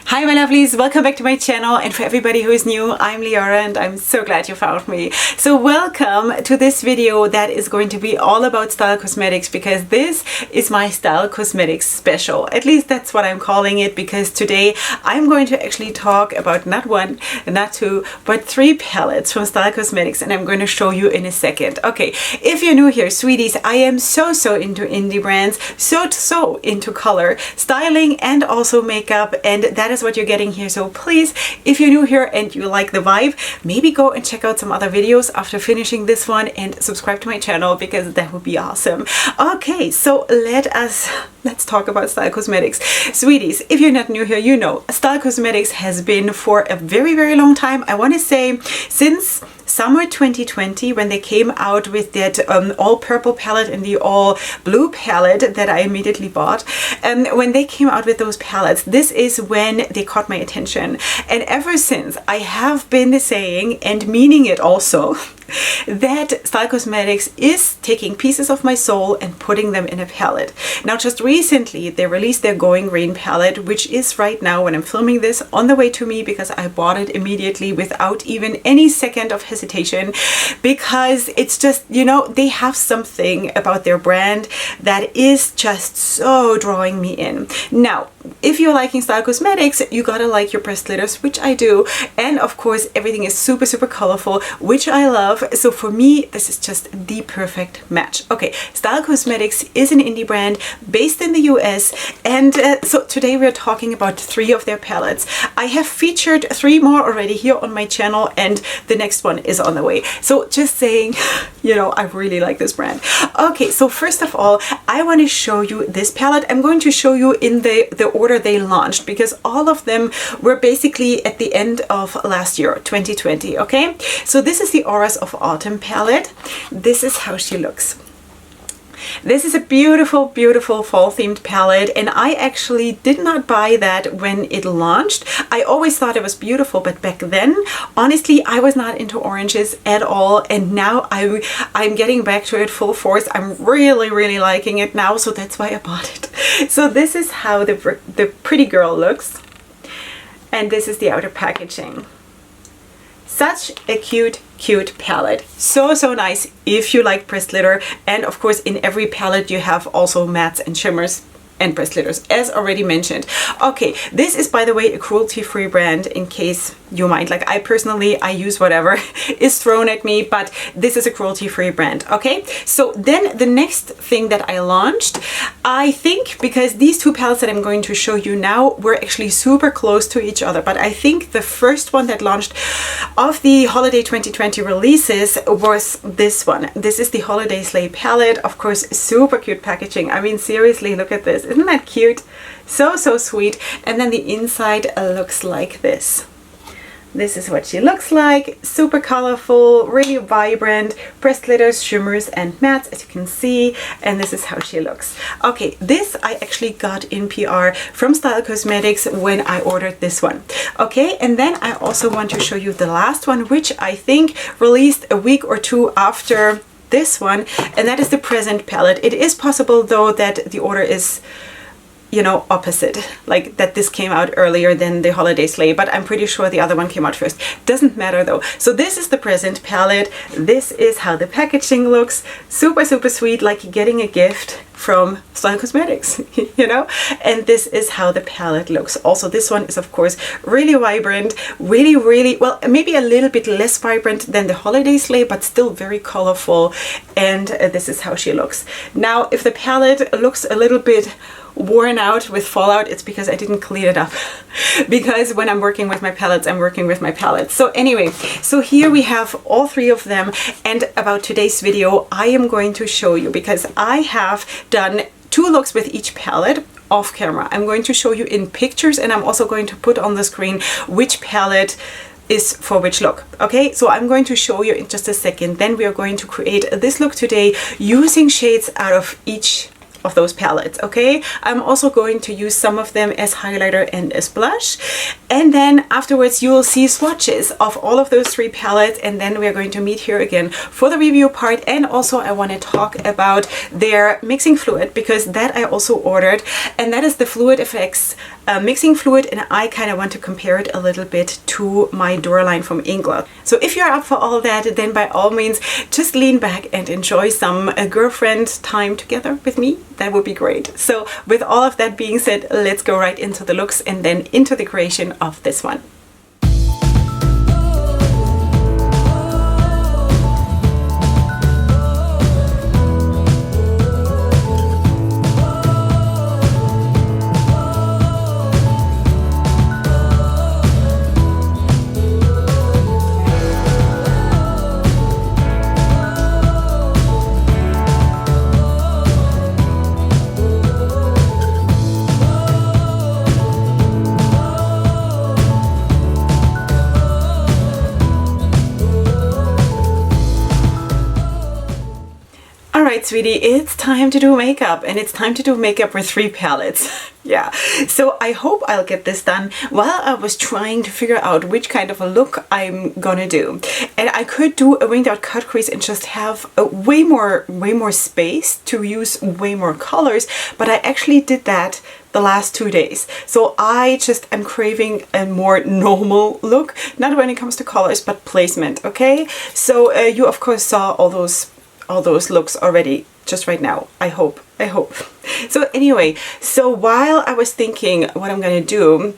Hi my lovelies, welcome back to my channel, and for everybody who is new, I'm Leorah and I'm so glad you found me. So welcome to this video that is going to be all about Styl Cosmetics, because this is my Styl Cosmetics special. At least that's what I'm calling it, because today I'm going to actually talk about not one, not two, but three palettes from Styl Cosmetics, and I'm going to show you in a second. Okay, if you're new here, sweeties, I am so into indie brands, so into color, styling, and also makeup, and that is what you're getting here. So please, if you're new here and you like the vibe, maybe go and check out some other videos after finishing this one and subscribe to my channel, because that would be awesome. Okay, so let's talk about Styl Cosmetics. Sweeties, if you're not new here, you know Styl Cosmetics has been for a very long time. I want to say since summer 2020, when they came out with that all purple palette and the all blue palette that I immediately bought. And when they came out with those palettes, this is when they caught my attention. And ever since, I have been saying and meaning it also that Styl Cosmetics is taking pieces of my soul and putting them in a palette. Now, just recently, they released their Going Green palette, which is right now, when I'm filming this, on the way to me, because I bought it immediately without even any second of hesitation, because it's just, you know, they have something about their brand that is just so drawing me in. Now, if you're liking Styl Cosmetics, you gotta like your pressed glitters, which I do, and of course everything is super colorful, which I love. So for me, this is just the perfect match. Okay, Styl Cosmetics is an indie brand based in the US, and so today we're talking about three of their palettes. I have featured three more already here on my channel, and the next one is on the way. So just saying, you know, I really like this brand. Okay, so first of all, I want to show you this palette. I'm going to show you in the order they launched, because all of them were basically at the end of last year, 2020. Okay, so this is the Auras of Autumn palette. This is how she looks. This is a beautiful fall themed palette, and I actually did not buy that when it launched. I always thought it was beautiful, but back then, honestly, I was not into oranges at all, and now I'm getting back to it full force. I'm really liking it now, so that's why I bought it. So this is how the pretty girl looks, and this is the outer packaging. Such a cute palette. So nice if you like pressed glitter, and of course in every palette you have also mattes and shimmers and pressed glitters, as already mentioned. Okay, this is, by the way, a cruelty-free brand, in case you mind. Like, I personally, I use whatever is thrown at me, but this is a cruelty-free brand. Okay, so then the next thing that I launched, I think, because these two palettes that I'm going to show you now were actually super close to each other, but I think the first one that launched of the holiday 2020 releases was this one. This is the Holiday Sleigh palette. Of course, super cute packaging. I mean, seriously, look at this. Isn't that cute? So sweet. And then the inside looks like this. This is what she looks like. Super colorful, really vibrant, pressed glitters, shimmers, and mattes, as you can see. And this is how she looks. Okay, this I actually got in PR from Styl Cosmetics when I ordered this one. Okay, and then I also want to show you the last one, which I think released a week or two after this one, and that is the Present palette. It is possible, though, that the order is, you know, opposite, like that this came out earlier than the Holiday Sleigh, but I'm pretty sure the other one came out first. Doesn't matter though. So this is the Present palette. This is how the packaging looks. Super sweet, like getting a gift from Styl Cosmetics, you know? And this is how the palette looks. Also, this one is, of course, really vibrant, really, well, maybe a little bit less vibrant than the Holiday Sleigh, but still very colorful. And this is how she looks. Now, if the palette looks a little bit worn out with fallout, it's because I didn't clean it up. Because when I'm working with my palettes, I'm working with my palettes. So anyway, so here we have all three of them, and about today's video, I am going to show you, because I have done two looks with each palette off camera. I'm going to show you in pictures, and I'm also going to put on the screen which palette is for which look. Okay, so I'm going to show you in just a second. Then we are going to create this look today using shades out of each of those palettes. Okay, I'm also going to use some of them as highlighter and as blush, and then afterwards you will see swatches of all of those three palettes, and then we are going to meet here again for the review part. And also I want to talk about their mixing fluid, because that I also ordered, and that is the Fluid Effects mixing fluid, and I kind of want to compare it a little bit to my Dora line from England. So if you're up for all that, then by all means, just lean back and enjoy some girlfriend time together with me. That would be great. So with all of that being said, let's go right into the looks and then into the creation of this one. Alright, sweetie, it's time to do makeup, and it's time to do makeup with 3 palettes. Yeah, so I hope I'll get this done while I was trying to figure out which kind of a look I'm gonna do. And I could do a winged out cut crease and just have a way more space to use way more colors, but I actually did that the last 2 days. So I just am craving a more normal look, not when it comes to colors, but placement, okay? So you of course saw all those looks already just right now. I hope. So anyway, so while I was thinking what I'm gonna do,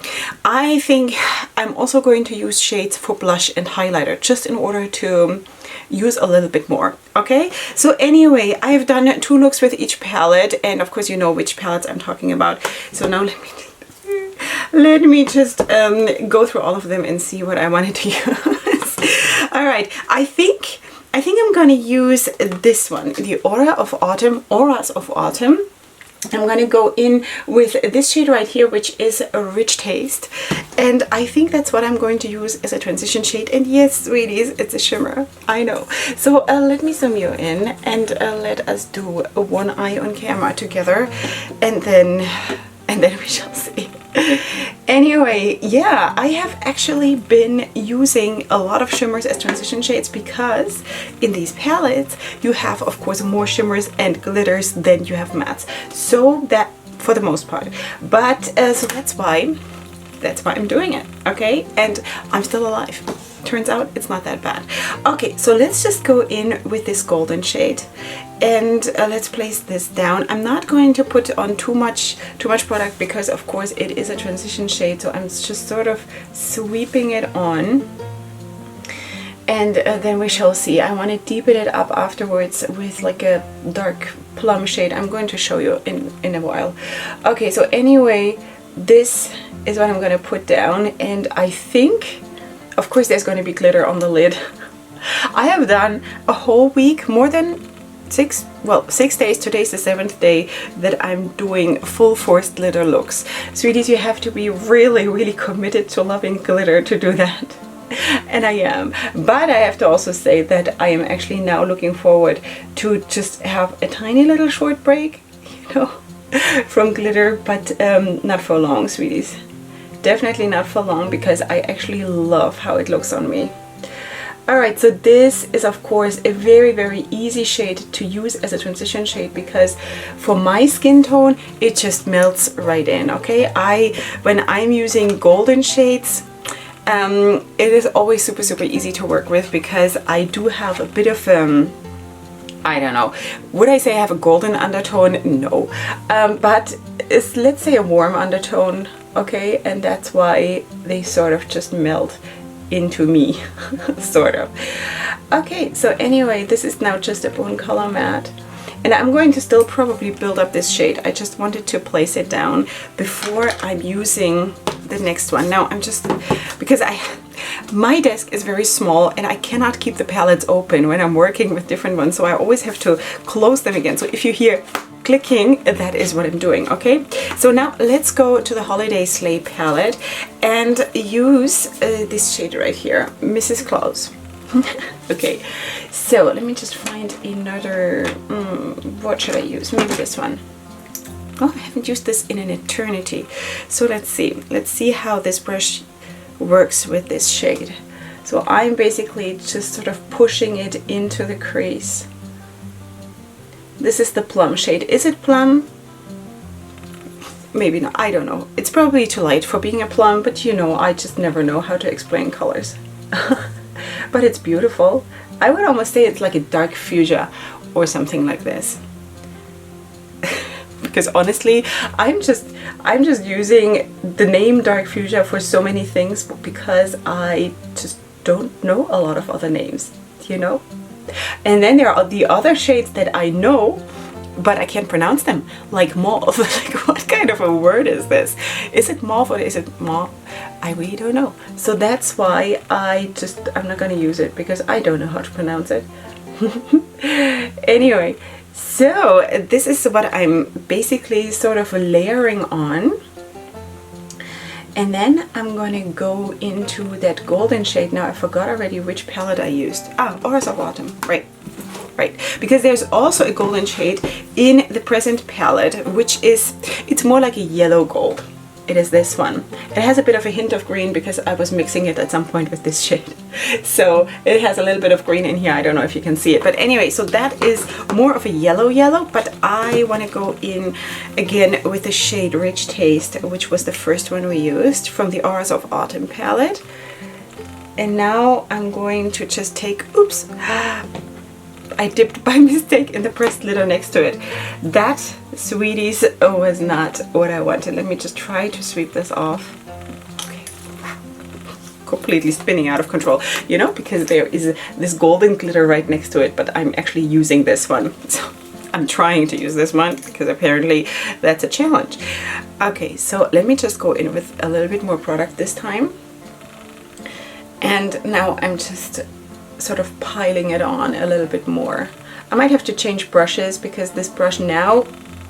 I think I'm also going to use shades for blush and highlighter just in order to use a little bit more. Okay, so anyway, I've done 2 looks with each palette, and of course you know which palettes I'm talking about. So now let me just go through all of them and see what I wanted to use. All right, I think I'm gonna use this one, the Auras of Autumn. I'm gonna go in with this shade right here, which is a Rich Taste, and I think that's what I'm going to use as a transition shade. And yes, sweeties, it's a shimmer, I know. So let me zoom you in, and let us do one eye on camera together, and then we shall see. Anyway, yeah, I have actually been using a lot of shimmers as transition shades because in these palettes you have of course more shimmers and glitters than you have mattes, so that for the most part, but so that's why I'm doing it, okay? And I'm still alive. Turns out it's not that bad. Okay, so let's just go in with this golden shade, and let's place this down. I'm not going to put on too much product because of course it is a transition shade, so I'm just sort of sweeping it on, and then we shall see. I want to deepen it up afterwards with like a dark plum shade. I'm going to show you in a while. Okay, so anyway, this is what I'm going to put down, and I think of course there's going to be glitter on the lid. I have done a whole week, more than 6 days, today's the 7th day that I'm doing full force glitter looks. Sweeties, you have to be really committed to loving glitter to do that. And I am. But I have to also say that I am actually now looking forward to just have a tiny little short break, you know, from glitter, but not for long, sweeties. Definitely not for long, because I actually love how it looks on me. Alright, so this is of course a very easy shade to use as a transition shade because for my skin tone it just melts right in, okay? When I'm using golden shades, it is always super easy to work with because I do have a bit of I don't know, would I say I have a golden undertone? No, but it's, let's say, a warm undertone, okay? And that's why they sort of just melt into me, sort of. Okay, so anyway, this is now just a bone color matte, and I'm going to still probably build up this shade. I just wanted to place it down before I'm using the next one. Now I'm just, because my desk is very small and I cannot keep the palettes open when I'm working with different ones, so I always have to close them again. So if you hear clicking, that is what I'm doing, okay? So now let's go to the Holiday Sleigh palette and use this shade right here, Mrs. Claus. Okay, so let me just find another, what should I use? Maybe this one. Oh, I haven't used this in an eternity. So let's see how this brush works with this shade. So I'm basically just sort of pushing it into the crease. This is the plum shade. Is it plum? maybe not, I don't know. It's probably too light for being a plum, but you know, I just never know how to explain colors. But it's beautiful. I would almost say it's like a dark fuchsia or something like this. Because honestly, I'm just using the name dark fuchsia for so many things because I just don't know a lot of other names, you know? And then there are the other shades that I know, but I can't pronounce them, like mauve. Like, what kind of a word is this? Is it mauve or is it mauve? I really don't know. So that's why I'm not gonna use it, because I don't know how to pronounce it. Anyway, so this is what I'm basically sort of layering on. And then I'm gonna go into that golden shade. Now I forgot already which palette I used. Hours of Autumn, right. Because there's also a golden shade in the present palette, which is, it's more like a yellow gold. It is this one. It has a bit of a hint of green because I was mixing it at some point with this shade. So it has a little bit of green in here. I don't know if you can see it. But anyway, so that is more of a yellow, but I want to go in again with the shade Rich Taste, which was the first one we used from the Hours of Autumn palette. And now I'm going to just take, oops, I dipped by mistake in the pressed glitter next to it. That, sweeties, was not what I wanted. Let me just try to sweep this off. Okay. Completely spinning out of control, you know, because there is this golden glitter right next to it, but I'm actually using this one. So I'm trying to use this one because apparently that's a challenge. Okay, so let me just go in with a little bit more product this time. And now I'm just sort of piling it on a little bit more. I might have to change brushes because this brush now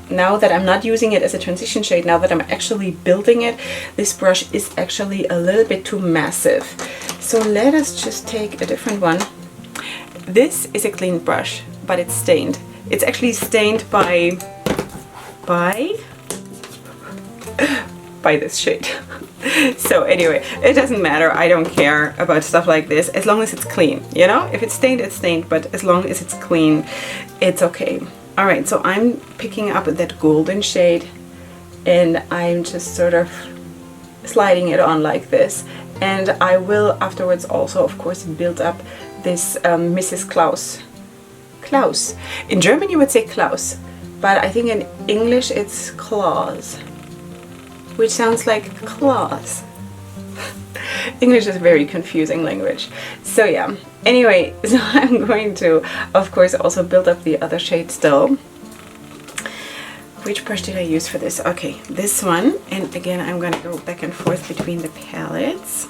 that I'm not using it as a transition shade, now that I'm actually building it, this brush is actually a little bit too massive. So let us just take a different one. This is a clean brush, but it's stained. It's actually stained by this shade. So anyway, it doesn't matter. I don't care about stuff like this as long as it's clean, you know? If it's stained, it's stained, but as long as it's clean, it's okay. All right, so I'm picking up that golden shade and I'm just sort of sliding it on like this. And I will afterwards also, of course, build up this Mrs. Klaus. In German you would say Klaus, but I think in English it's Claus, which sounds like claws. English is a very confusing language. So yeah, anyway, so I'm going to, of course, also build up the other shade still. Which brush did I use for this? Okay, this one. And again, I'm going to go back and forth between the palettes.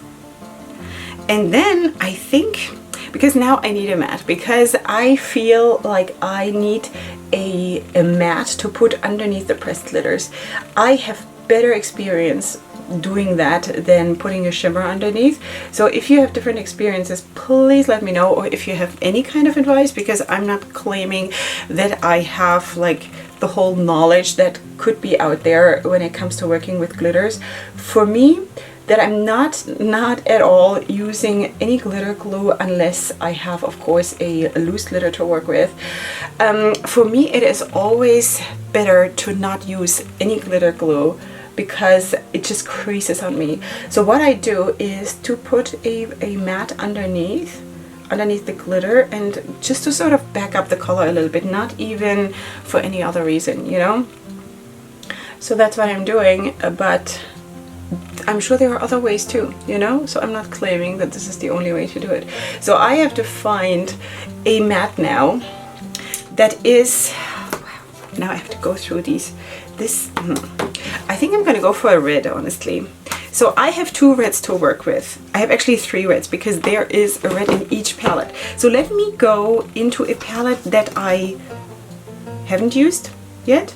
And then I think, because now I need a matte, because I feel like I need a matte to put underneath the pressed glitters. I have better experience doing that than putting a shimmer underneath. So if you have different experiences, please let me know, or if you have any kind of advice, because I'm not claiming that I have like the whole knowledge that could be out there when it comes to working with glitters. For me, that I'm not at all using any glitter glue unless I have, of course, a loose glitter to work with. For me, it is always better to not use any glitter glue because it just creases on me. So what I do is to put a matte underneath the glitter, and just to sort of back up the color a little bit, not even for any other reason, you know? So that's what I'm doing, but I'm sure there are other ways too, you know? So I'm not claiming that this is the only way to do it. So I have to find a matte now that is, now I have to go through these. I think I'm gonna go for a red, honestly. So I have 2 reds to work with. I have actually 3 reds because there is a red in each palette. So let me go into a palette that I haven't used yet,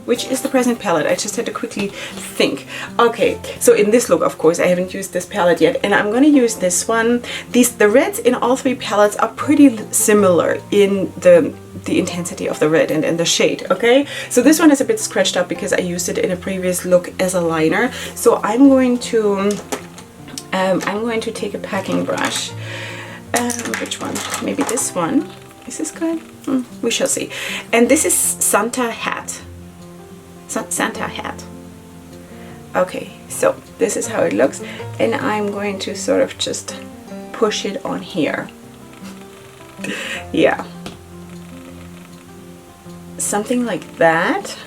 which is the present palette. I just had to quickly think. Okay, so in this look, of course, I haven't used this palette yet, and I'm gonna use this one. The reds in all 3 palettes are pretty similar in the intensity of the red and the shade, okay? So this one is a bit scratched up because I used it in a previous look as a liner. So I'm going to take a packing brush. Which one? Maybe this one. Is this good? We shall see. And this is Santa Hat. Santa Hat. Okay, so this is how it looks, and I'm going to sort of just push it on here. Yeah, something like that.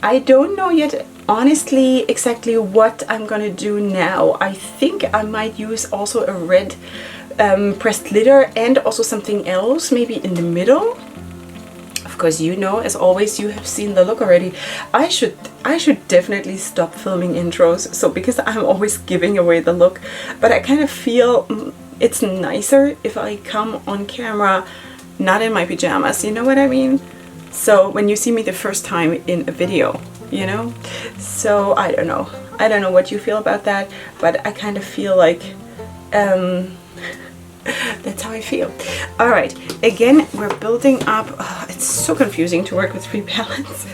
I don't know yet, honestly, exactly what I'm gonna do now. I think I might use also a red pressed glitter and also something else, maybe in the middle. Of course, you know, as always, you have seen the look already. I should definitely stop filming intros, so because I'm always giving away the look, but I kind of feel it's nicer if I come on camera not in my pajamas, you know what I mean? So when you see me the first time in a video, you know? So I don't know what you feel about that, but I kind of feel like that's how I feel. All right, again, we're building up. Oh, it's so confusing to work with 3 palettes.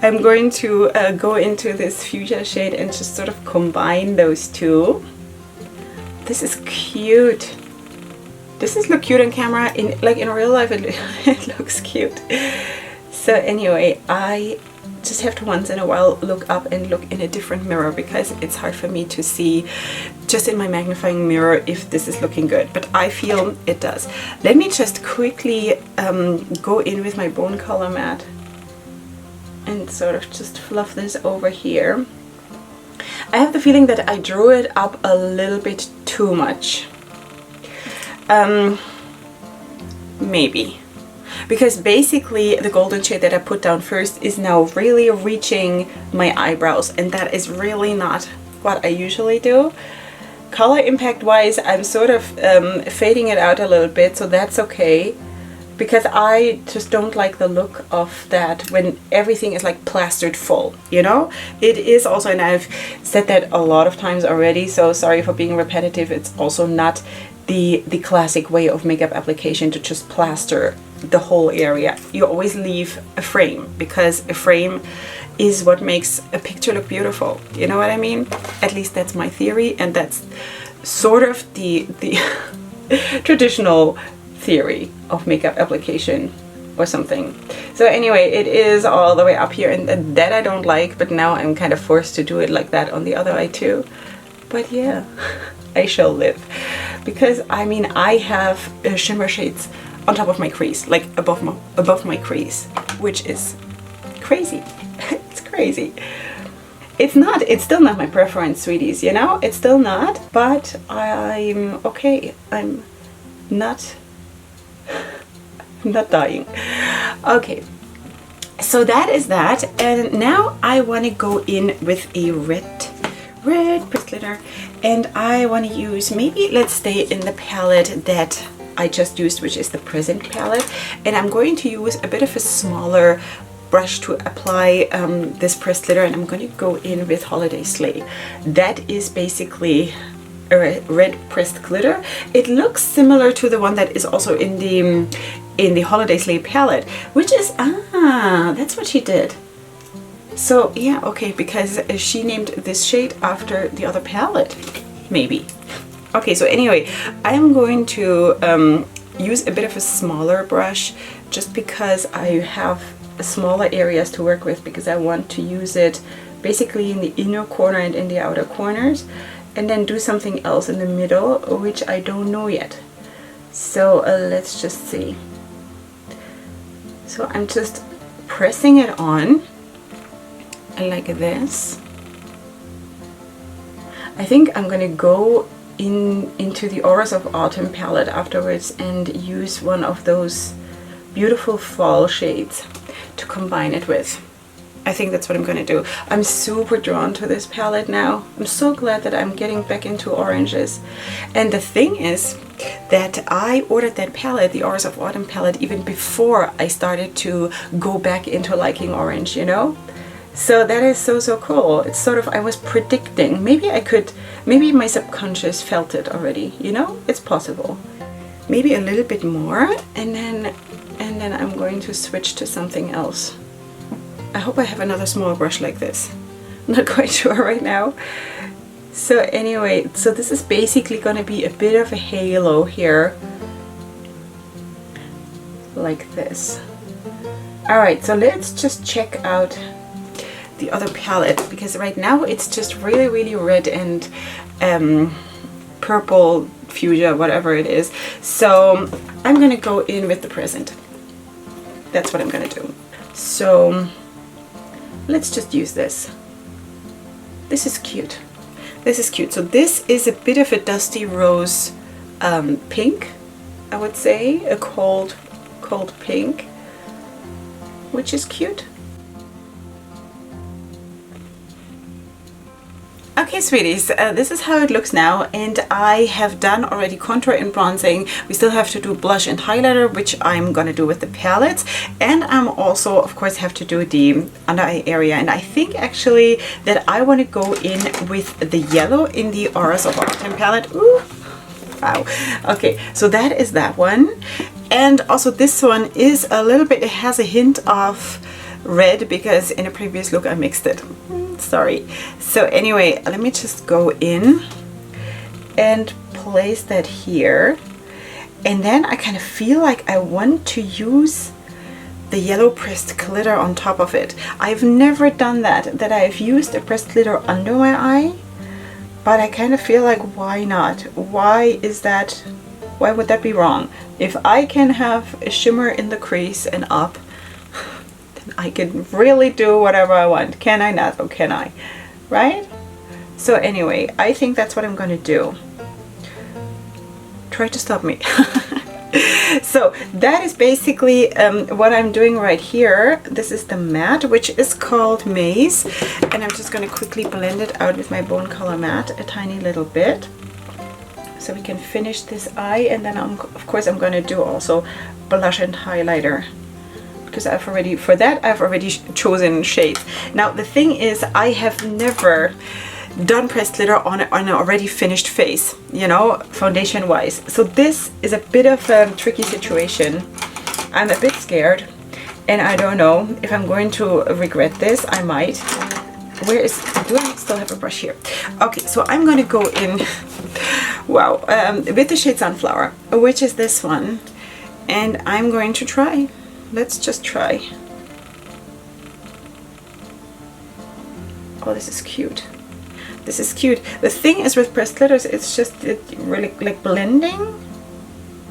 I'm going to go into this fuchsia shade and just sort of combine those two. This is cute. Does this look cute on camera? In real life, it looks cute. So anyway, I just have to once in a while look up and look in a different mirror because it's hard for me to see just in my magnifying mirror if this is looking good, but I feel it does. Let me just quickly go in with my bone color mat and sort of just fluff this over here. I have the feeling that I drew it up a little bit too much. Maybe. Because basically the golden shade that I put down first is now really reaching my eyebrows, and that is really not what I usually do. Color impact wise, I'm sort of fading it out a little bit, so that's okay, because I just don't like the look of that when everything is like plastered full, you know? It is also, and I've said that a lot of times already, so sorry for being repetitive, it's also not the classic way of makeup application to just plaster the whole area. You always leave a frame, because a frame is what makes a picture look beautiful. You know what I mean? At least that's my theory, and that's sort of the traditional theory of makeup application or something. So anyway, it is all the way up here, and that I don't like, but now I'm kind of forced to do it like that on the other eye too. But yeah, I shall live. Because I mean, I have shimmer shades on top of my crease, like above my crease, which is crazy. It's crazy. It's still not my preference, sweeties, you know? It's still not, but I'm okay. I'm not dying. Okay, so that is that, and now I want to go in with a red pressed glitter, and I want to use, maybe let's stay in the palette that I just used, which is the Present palette, and I'm going to use a bit of a smaller brush to apply this pressed glitter, and I'm going to go in with Holiday Sleigh. That is basically a red pressed glitter. It looks similar to the one that is also in the Holiday Sleigh palette, which is, that's what she did. So yeah, okay, because she named this shade after the other palette, maybe. Okay, so anyway, I'm going to use a bit of a smaller brush just because I have smaller areas to work with, because I want to use it basically in the inner corner and in the outer corners, and then do something else in the middle, which I don't know yet. So let's just see. So I'm just pressing it on like this. I think I'm gonna go into the Auras of Autumn palette afterwards and use one of those beautiful fall shades to combine it with. I think that's what I'm gonna do. I'm super drawn to this palette now. I'm so glad that I'm getting back into oranges. And the thing is that I ordered that palette, the Auras of Autumn palette, even before I started to go back into liking orange, you know? So that is so cool. It's sort of, I was predicting, maybe my subconscious felt it already, you know? It's possible. Maybe a little bit more, and then I'm going to switch to something else. I hope I have another small brush like this. I'm not quite sure right now. So anyway, so this is basically going to be a bit of a halo here, like this. Alright, so let's just check out the other palette, because right now it's just really, really red and purple fuchsia, whatever it is. So I'm gonna go in with the present. That's what I'm gonna do. So let's just use this. This is cute. This is cute. So this is a bit of a dusty rose pink, I would say, a cold pink, which is cute. Okay, sweeties, this is how it looks now, and I have done already contour and bronzing. We still have to do blush and highlighter, which I'm gonna do with the palettes, and I'm also, of course, have to do the under eye area. And I think actually that I want to go in with the yellow in the Auras of Autumn palette. Ooh, wow. Okay, so that is that one, and also this one is a little bit, it has a hint of red because in a previous look I mixed it. Sorry. So anyway, let me just go in and place that here, and then I kind of feel like I want to use the yellow pressed glitter on top of it. I've never done that I've used a pressed glitter under my eye, but I kind of feel like, why not? Why would that be wrong? If I can have a shimmer in the crease and up, I can really do whatever I want. Can I not? Or can I? Right? So anyway, I think that's what I'm going to do. Try to stop me. So that is basically what I'm doing right here. This is the matte, which is called Maze. And I'm just going to quickly blend it out with my Bone Color matte a tiny little bit, so we can finish this eye. And then of course I'm going to do also blush and highlighter, because I've already chosen shades. Now the thing is, I have never done pressed glitter on an already finished face, you know, foundation wise. So this is a bit of a tricky situation. I'm a bit scared, and I don't know if I'm going to regret this. I might. Do I still have a brush here? Okay, so I'm gonna go in, wow, with the shade Sunflower, which is this one, and I'm going to try. Let's just try. Oh, this is cute. This is cute. The thing is with pressed glitters, it's just really like blending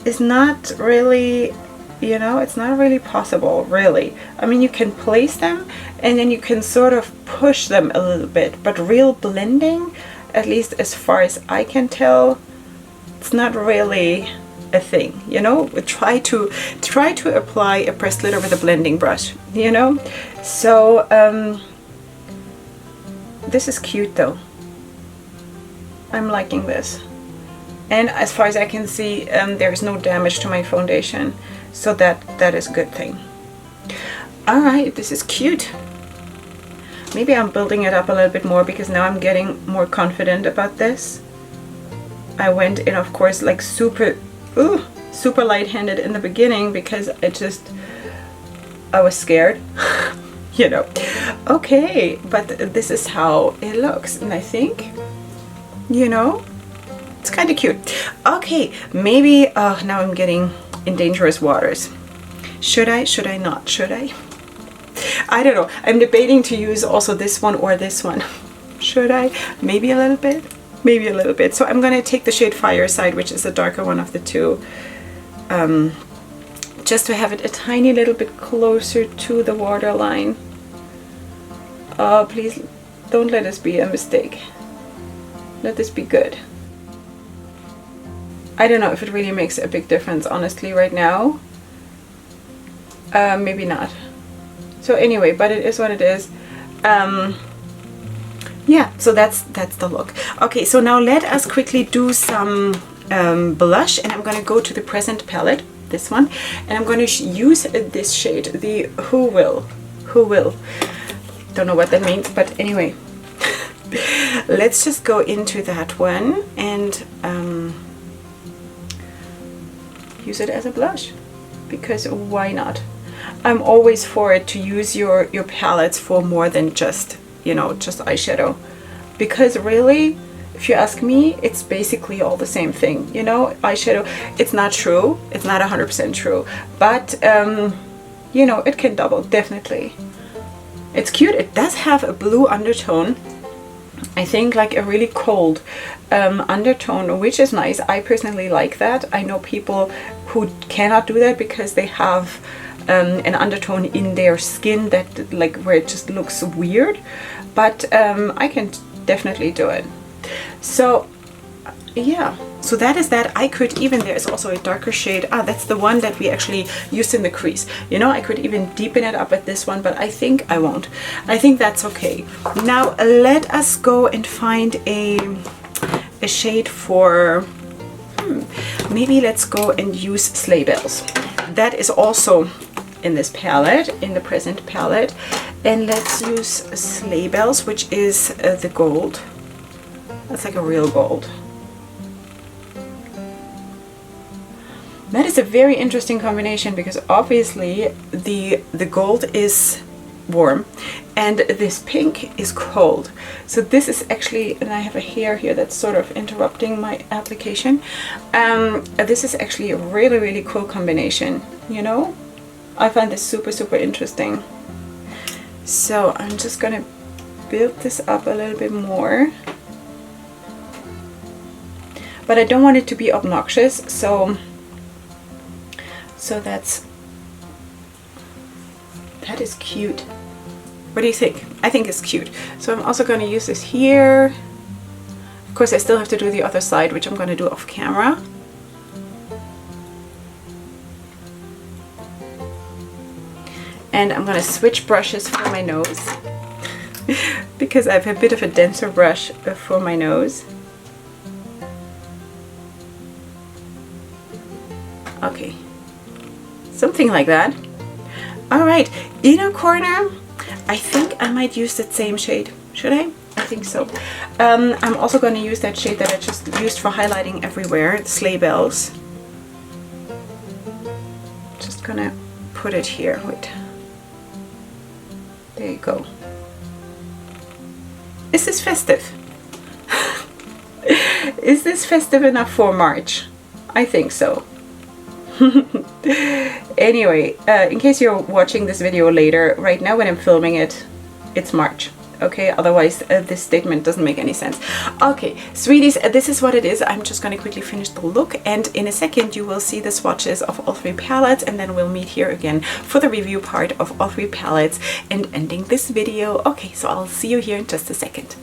is not really, you know, it's not really possible, really. I mean, you can place them and then you can sort of push them a little bit, but real blending, at least as far as I can tell, it's not really a thing, you know. Try to apply a pressed glitter with a blending brush, you know. So this is cute though. I'm liking this, and as far as I can see, there is no damage to my foundation, so that is a good thing. All right, this is cute. Maybe I'm building it up a little bit more because now I'm getting more confident about this. I went in, of course, like super light-handed in the beginning because I was scared. You know. Okay, but this is how it looks, and I think, you know, it's kind of cute. Okay, maybe now I'm getting in dangerous waters. Should I not? Should I don't know. I'm debating to use also this one or this one. Should I? Maybe a little bit. Maybe a little bit. So I'm going to take the shade Fireside, which is the darker one of the two, just to have it a tiny little bit closer to the waterline. Oh, please don't let this be a mistake. Let this be good. I don't know if it really makes a big difference, honestly, right now. Maybe not. So anyway, but it is what it is. Yeah, so that's the look. Okay, so now let us quickly do some blush, and I'm going to go to the Present palette, this one, and I'm going to use this shade, the Who Will. Don't know what that means, but anyway. Let's just go into that one and use it as a blush, because why not? I'm always for it to use your palettes for more than just, you know, just eyeshadow, because really, if you ask me, it's basically all the same thing, you know. Eyeshadow, it's not true, it's not 100% true, but you know, it can double, definitely. It's cute. It does have a blue undertone. I think like a really cold undertone, which is nice. I personally like that. I know people who cannot do that because they have an undertone in their skin that like where it just looks weird, but I can definitely do it. So yeah, so that is that. I could even, there's also a darker shade. That's the one that we actually used in the crease. You know, I could even deepen it up at this one, but I think I won't. I think that's okay. Now let us go and find a shade for, maybe let's go and use Sleigh Bells. That is also in this palette, in the present palette. And let's use Sleigh Bells, which is the gold. That's like a real gold. That is a very interesting combination because obviously the gold is warm and this pink is cold. So this is actually, and I have a hair here that's sort of interrupting my application. This is actually a really, really cool combination, you know? I find this super, super interesting. So I'm just gonna build this up a little bit more. But I don't want it to be obnoxious, so that is cute. What do you think? I think it's cute. So I'm also going to use this here. Of course, I still have to do the other side, which I'm going to do off camera. And I'm going to switch brushes for my nose because I have a bit of a denser brush for my nose. Okay. Something like that. All right, inner corner. I think I might use that same shade. Should I? I think so. I'm also going to use that shade that I just used for highlighting everywhere, Sleigh Bells. Just gonna put it here. Wait. There you go. Is this festive? Is this festive enough for March? I think so. Anyway, in case you're watching this video later, right now when I'm filming it, it's March. Okay, otherwise this statement doesn't make any sense. Okay, sweeties, this is what it is. I'm just going to quickly finish the look, and in a second you will see the swatches of all three palettes, and then we'll meet here again for the review part of all three palettes and ending this video. Okay, so I'll see you here in just a second.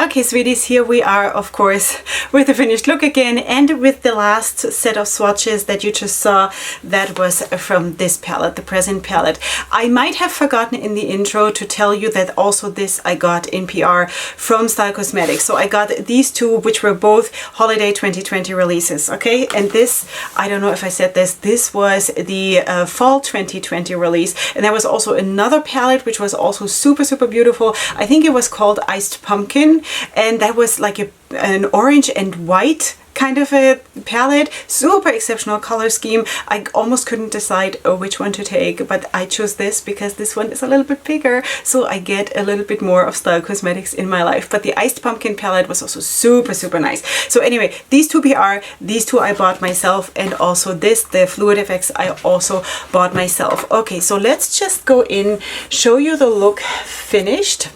Okay, sweeties, here we are, of course, with the finished look again, and with the last set of swatches that you just saw. That was from this palette, the present palette. I might have forgotten in the intro to tell you that also this I got in PR from Styl Cosmetics. So I got these two, which were both holiday 2020 releases, okay? And this, I don't know if I said this, this was the fall 2020 release. And there was also another palette, which was also super, super beautiful. I think it was called Iced Pumpkin. And that was like an orange and white kind of a palette. Super exceptional color scheme. I almost couldn't decide which one to take, but I chose this because this one is a little bit bigger, so I get a little bit more of Styl Cosmetics in my life. But the Iced Pumpkin palette was also super, super nice. So anyway, these two PR, these two I bought myself, and also this, the Fluid FX, I also bought myself. Okay, so let's just go in, show you the look finished.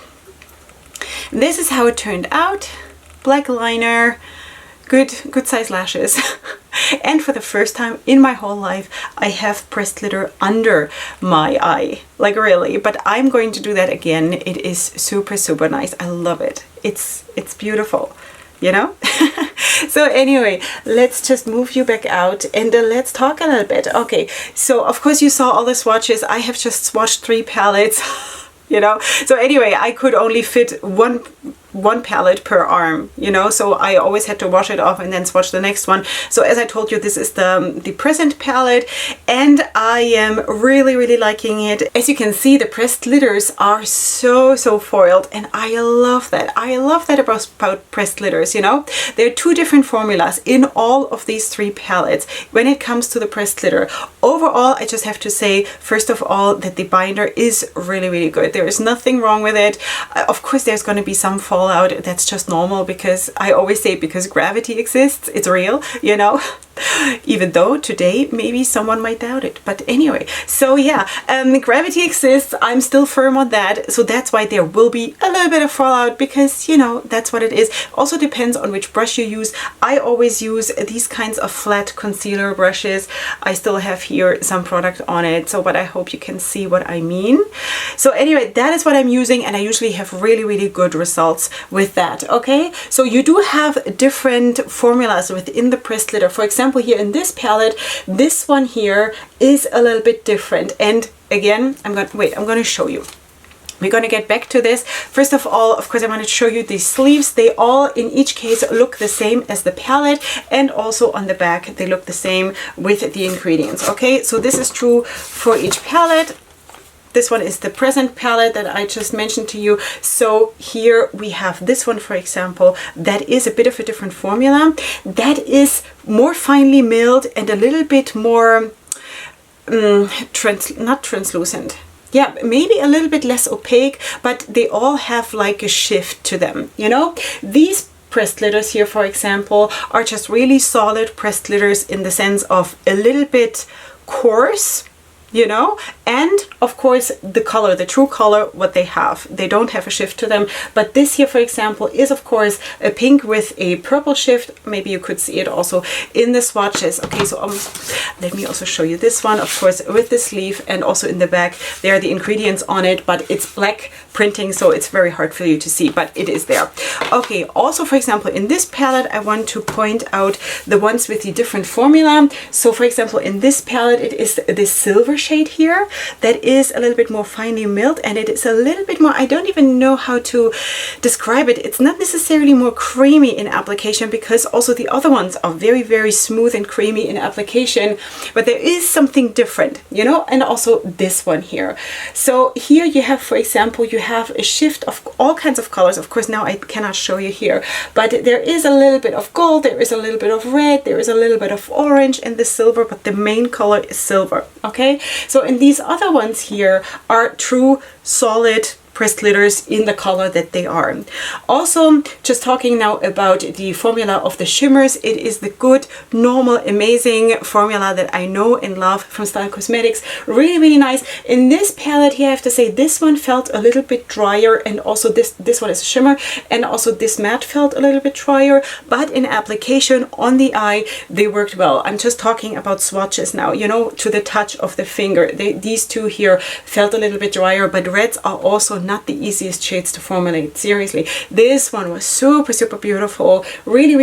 This is how it turned out. Black liner, good size lashes. And for the first time in my whole life, I have pressed glitter under my eye. Like really, but I'm going to do that again. It is super, super nice. I love it. It's beautiful, you know? So anyway, let's just move you back out and let's talk a little bit. Okay, so of course you saw all the swatches. I have just swatched 3 palettes. You know, so anyway, I could only fit one one palette per arm, you know, so I always had to wash it off and then swatch the next one. So as I told you, this is the present palette, and I am really liking it. As you can see, the pressed glitters are so foiled, and I love that. I love that about pressed glitters, you know. There are two different formulas in all of these three palettes when it comes to the pressed glitter. Overall, I just have to say, first of all, that the binder is really good. There is nothing wrong with it. Of course, there's going to be some fallout. That's just normal, because I always say, because gravity exists, it's real, you know. Even though today maybe someone might doubt it, but anyway, so yeah, gravity exists. I'm still firm on that, so that's why there will be a little bit of fallout, because you know, that's what it is. Also depends on which brush you use. I always use these kinds of flat concealer brushes. I still have here some product on it, so but I hope you can see what I mean. So anyway, that is what I'm using, and I usually have really good results with that. Okay, so you do have different formulas within the pressed glitter. For example, here in this palette, this one here is a little bit different, and again, I'm going to show you. We're going to get back to this. First of all, of course, I want to show you these sleeves. They all, in each case, look the same as the palette, and also on the back, they look the same with the ingredients. Okay, so this is true for each palette. This one is the present palette that I just mentioned to you. So here we have this one, for example, that is a bit of a different formula. That is more finely milled and a little bit more, not translucent. Yeah, maybe a little bit less opaque, but they all have like a shift to them, you know? These pressed glitters here, for example, are just really solid pressed glitters in the sense of a little bit coarse, you know, and of course the color, the true color, what they have, they don't have a shift to them. But this here, for example, is of course a pink with a purple shift. Maybe you could see it also in the swatches. Okay, so let me also show you this one, of course, with the sleeve, and also in the back there are the ingredients on it, but it's black printing, so it's very hard for you to see, but it is there. Okay, also, for example, in this palette, I want to point out the ones with the different formula. So for example, in this palette, it is this silver shade here that is a little bit more finely milled, and it is a little bit more, I don't even know how to describe it. It's not necessarily more creamy in application, because also the other ones are very smooth and creamy in application, but there is something different, you know. And also this one here. So here you have, for example, you have a shift of all kinds of colors. Of course, now I cannot show you here, but there is a little bit of gold, there is a little bit of red, there is a little bit of orange in the silver, but the main color is silver. Okay, so in these other ones here are true solid pressed glitters in the color that they are. Also, just talking now about the formula of the shimmers, it is the good, normal, amazing formula that I know and love from Styl Cosmetics. Really nice. In this palette here, I have to say this one felt a little bit drier, and also this one is a shimmer, and also this matte felt a little bit drier, but in application on the eye, they worked well. I'm just talking about swatches now, you know, to the touch of the finger. These two here felt a little bit drier, but reds are also not the easiest shades to formulate. Seriously, this one was super beautiful. Really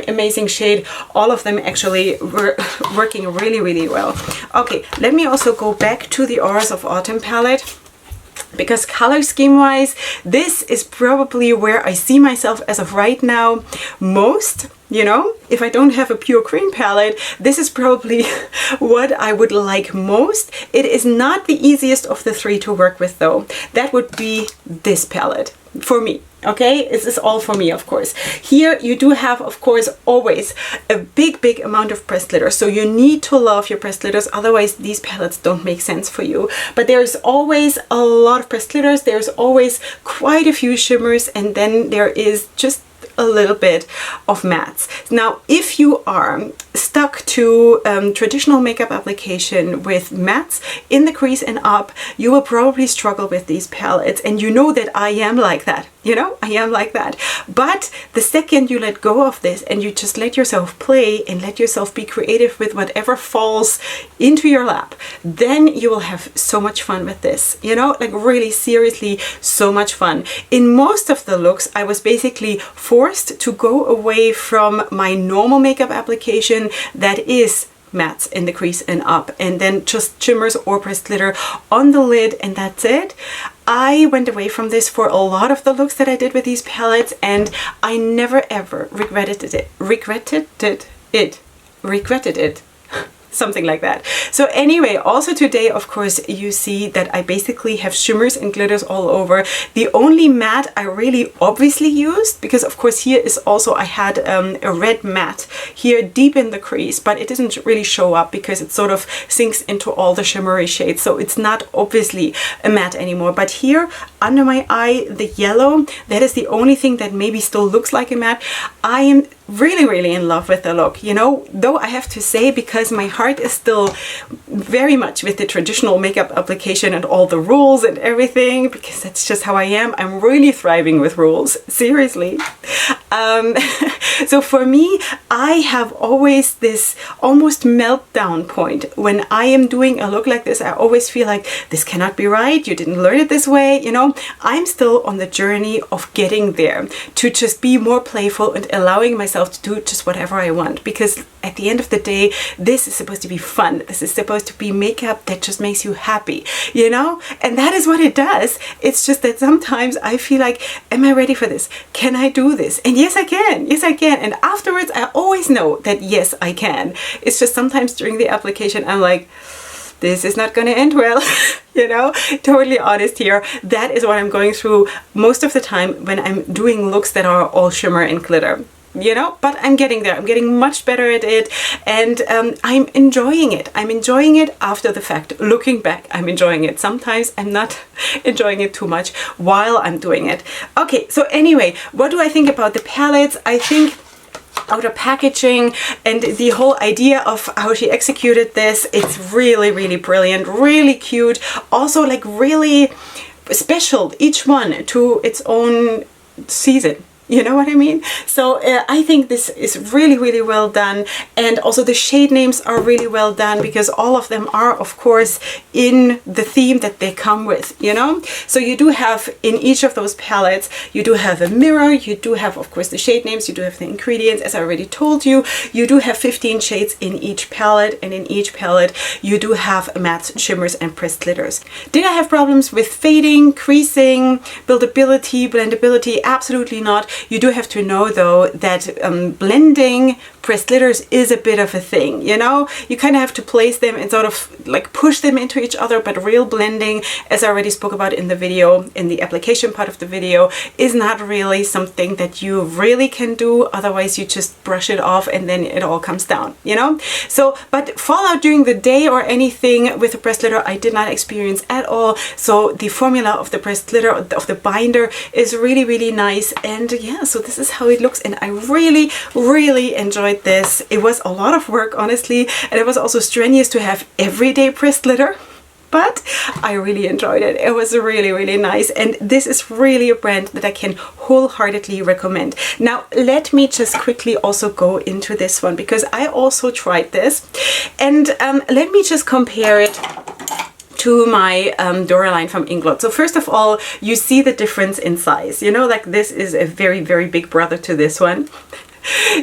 amazing shade. All of them actually were working really well. Okay, let me also go back to the Auras of Autumn palette, because color scheme wise, this is probably where I see myself as of right now most. You know, if I don't have a pure cream palette, this is probably what I would like most. It is not the easiest of the three to work with though. That would be this palette for me. Okay, this is all for me, of course. Here you do have, of course, always a big amount of pressed glitter. So you need to love your pressed glitters, otherwise these palettes don't make sense for you. But there's always a lot of pressed glitters. There's always quite a few shimmers, and then there is just a little bit of mattes. Now, if you are stuck to traditional makeup application with mattes in the crease and up, you will probably struggle with these palettes, and you know that I am like that. You know, I am like that. But the second you let go of this and you just let yourself play and let yourself be creative with whatever falls into your lap, then you will have so much fun with this. You know, like really seriously, so much fun. In most of the looks, I was basically forced to go away from my normal makeup application that is mattes in the crease and up, and then just shimmers or pressed glitter on the lid, and that's it. I went away from this for a lot of the looks that I did with these palettes, and I never ever regretted it. Something like that. So anyway, also today, of course, you see that I basically have shimmers and glitters all over. The only matte I really obviously used, because of course here is also, I had a red matte here deep in the crease, but it doesn't really show up because it sort of sinks into all the shimmery shades. So it's not obviously a matte anymore. But here under my eye, the yellow, that is the only thing that maybe still looks like a matte. I am really in love with the look, you know, though I have to say, because my heart is still very much with the traditional makeup application and all the rules and everything, because that's just how I am. I'm really thriving with rules, seriously. So for me, I have always this almost meltdown point when I am doing a look like this. I always feel like this cannot be right, you didn't learn it this way, you know. I'm still on the journey of getting there, to just be more playful and allowing myself to do just whatever I want, because at the end of the day, this is supposed to be fun. This is supposed to be makeup that just makes you happy, you know? And that is what it does. It's just that sometimes I feel like, am I ready for this? Can I do this? And yes, I can. Yes, I can. And afterwards, I always know that yes, I can. It's just sometimes during the application, I'm like, this is not going to end well, you know, totally honest here. That is what I'm going through most of the time when I'm doing looks that are all shimmer and glitter, you know, but I'm getting there. I'm getting much better at it, and I'm enjoying it. I'm enjoying it after the fact. Looking back, I'm enjoying it. Sometimes I'm not enjoying it too much while I'm doing it. Okay, so anyway, what do I think about the palettes? I think outer packaging and the whole idea of how she executed this, it's really brilliant, really cute, also like really special, each one to its own season. You know what I mean? So I think this is really well done, and also the shade names are really well done, because all of them are of course in the theme that they come with, you know. So you do have in each of those palettes, you do have a mirror, you do have of course the shade names, you do have the ingredients, as I already told you. You do have 15 shades in each palette, and in each palette you do have mattes, shimmers and pressed glitters. Did I have problems with fading, creasing, buildability, blendability? Absolutely not. You do have to know though that blending pressed glitters is a bit of a thing, you know. You kind of have to place them and sort of like push them into each other, but real blending, as I already spoke about in the video, in the application part of the video, is not really something that you really can do. Otherwise you just brush it off and then it all comes down, you know. So, but fallout during the day or anything with the pressed glitter I did not experience at all. So the formula of the pressed glitter, of the binder, is really nice. And yeah, so this is how it looks, and I really enjoyed this. It was a lot of work, honestly, and it was also strenuous to have everyday pressed glitter, but I really enjoyed it. It was really nice, and this is really a brand that I can wholeheartedly recommend. Now let me just quickly also go into this one, because I also tried this, and let me just compare it to my Dora line from Inglot. So first of all, you see the difference in size, you know, like this is a very big brother to this one.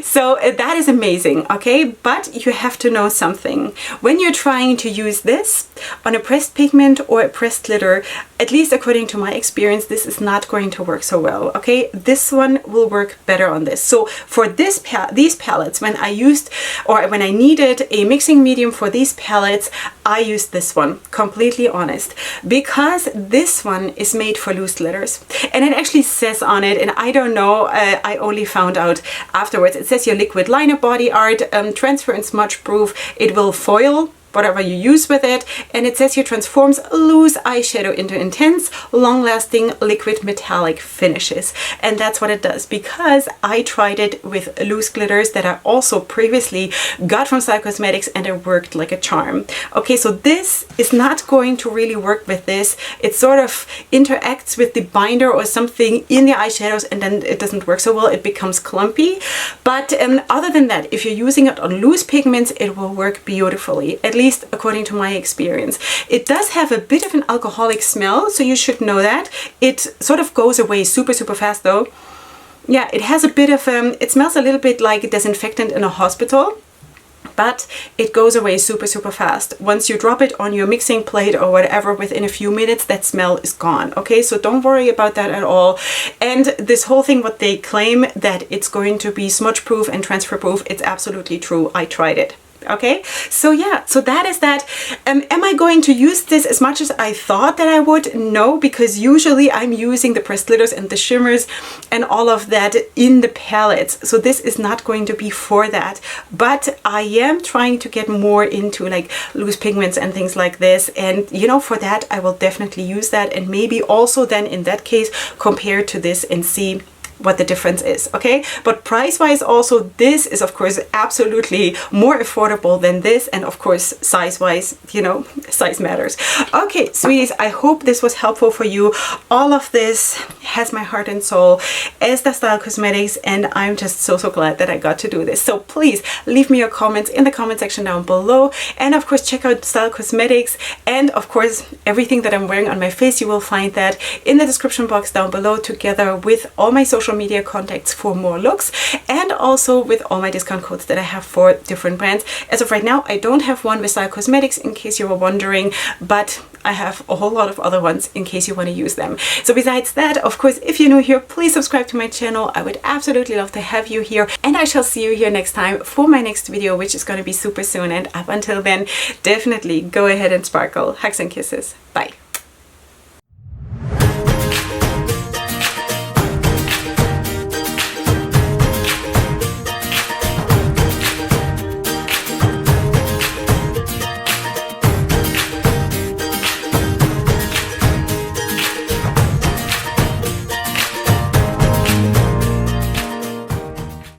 So that is amazing, okay? But you have to know something. When you're trying to use this on a pressed pigment or a pressed glitter, at least according to my experience, this is not going to work so well, okay? This one will work better on this. So for these palettes, when I used, or when I needed a mixing medium for these palettes, I used this one, completely honest, because this one is made for loose glitters. And it actually says on it, and I don't know, I only found out afterwards, it says your liquid liner body art, transfer and smudge proof, it will foil whatever you use with it, and it says here transforms loose eyeshadow into intense, long-lasting liquid metallic finishes. And that's what it does, because I tried it with loose glitters that I also previously got from Styl Cosmetics, and it worked like a charm. Okay, so this is not going to really work with this. It sort of interacts with the binder or something in the eyeshadows, and then it doesn't work so well. It becomes clumpy. But other than that, if you're using it on loose pigments, it will work beautifully, at least according to my experience. It does have a bit of an alcoholic smell, so you should know that. It sort of goes away super fast though. Yeah, it has a bit of, it smells a little bit like a disinfectant in a hospital. but it goes away super, super fast. Once you drop it on your mixing plate or whatever, within a few minutes, that smell is gone. Okay, so don't worry about that at all. And this whole thing, what they claim that it's going to be smudge proof and transfer proof, it's absolutely true. I tried it. Okay, so yeah, so that is that. Am I going to use this as much as I thought that I would? No, because usually I'm using the pressed glitters and the shimmers and all of that in the palettes. So this is not going to be for that. But I am trying to get more into like loose pigments and things like this. And you know, for that, I will definitely use that. And maybe also then in that case, compare to this and see what the difference is. Okay, but price wise also, this is of course absolutely more affordable than this, and of course size wise, you know, size matters. Okay, sweeties, I hope this was helpful for you. All of this has my heart and soul, as does Styl Cosmetics, and I'm just so glad that I got to do this. So please leave me your comments in the comment section down below, and of course check out Styl Cosmetics, and of course everything that I'm wearing on my face, you will find that in the description box down below, together with all my social media contacts for more looks, and also with all my discount codes that I have for different brands. As of right now, I don't have one with Styl Cosmetics, in case you were wondering, but I have a whole lot of other ones in case you want to use them. So besides that, of course, if you're new here, please subscribe to my channel. I would absolutely love to have you here, and I shall see you here next time for my next video, which is going to be super soon. And up until then, definitely go ahead and sparkle. Hugs and kisses. Bye.